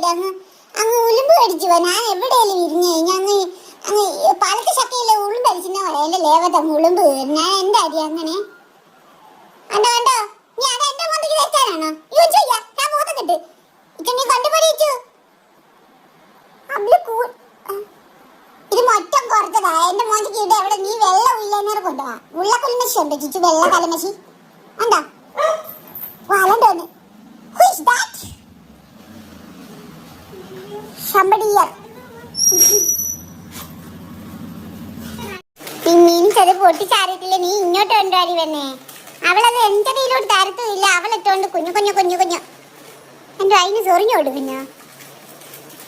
ചക്കയുടെ അങ്ങ് അങ്ങ് ഉളുമ്പ് കടിച്ചു പോ. ഞാൻ എവിടെയെങ്കിലും വിരിഞ്ഞു കഴിഞ്ഞാൽ അങ്ങ് പഴുത്ത ചക്കയിലെ ഉളുമ്പ് അടിച്ചിട്ടുണ്ടോ എന്റെ ലേവത്തെ ഉളുമ്പ് കയറി. ഞാൻ എന്റെ അരി അങ്ങനെ കണ്ടോ കണ്ടോ. നീ അത് എന്റെ മുഖത്തേക്ക് തേച്ചാനാണോ? യൂസ് ചെയ്യാ ഞാൻ മുഖത്തേക്കിട്ട് ഇനി കണ്ടുപിടിച്ചു. ഇത് മൊത്തം കുറച്ചതാ എന്റെ മോശക്ക്. ഇവിടെ എവിടെ നീ വെള്ള ഉള്ളേനേറെ കൊണ്ടുപോവാ. ഉള്ളക്കൊലിമശി ഉണ്ട് ചിച്ചു, വെള്ള കലമശി ഉണ്ടോ? വലണ്ടോന്ന് മീനിച്ചത് പൊട്ടിച്ചാറിയിട്ടില്ല. നീ ഇങ്ങോട്ട് കൊണ്ടുവാടി വന്നേ. അവളത് എന്റെ കയ്യിലോട്ട് തരത്തുമില്ല. അവളിട്ടോണ്ട് കുഞ്ഞു കുഞ്ഞു കുഞ്ഞു കുഞ്ഞു എന്റെ അതിന് ചൊറിഞ്ഞോട്. പിന്നെ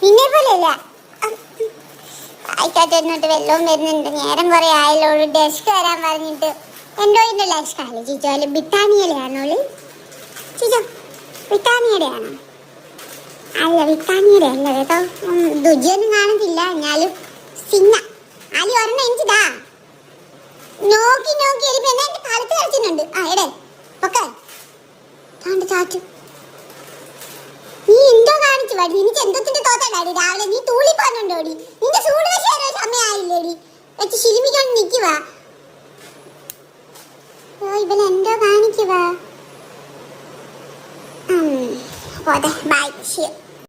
നിന്നെ പോലെയല്ല. ആയിക്കോട്ടെ എന്നിട്ട് വെള്ളവും വരുന്നുണ്ട്. നേരം കുറെ ആയല്ലോ. ഡെസ്ക് വരാൻ പറഞ്ഞിട്ട് എന്തോ ഇതിന്റെ ലക്ഷാല് ചിച്ചോ. അല്ലെ ബിറ്റാനിയയിലാണോള് ചിച്ചോ? ബിറ്റാനിയുടെ ആണോ? അല്ല ബിറ്റാനിയുടെ അല്ല കേട്ടോ. രുചിയൊന്നും കാണത്തില്ല. എന്നാലും സിന്ന അലി ഒരെണ്ണം എനിച്ചിതാ. നോക്കി നോക്കി എരിപ്പ് എന്നാ എന്റെ കാലത്ത് കളിച്ചിട്ടുണ്ട്. ആ എടേ പൊക്കെ താണ്ട് ചാച്ചു. നീ എന്തോ കാണിച്ചു പാടി. നിനക്ക് എന്തത്തിന്റെ തോത്താടി രാവിലെ? നീ തൂളിപ്പാനുണ്ടോടി? നിന്റെ ചൂട് വശേരോ സമയമായില്ലേടി? വെച്ച് ശിലിമിക്കൊണ്ട് നിൽക്കുവാ. ഇവൻ എന്തോ കാണിക്കുവാ. പോട്ടെ ബൈ.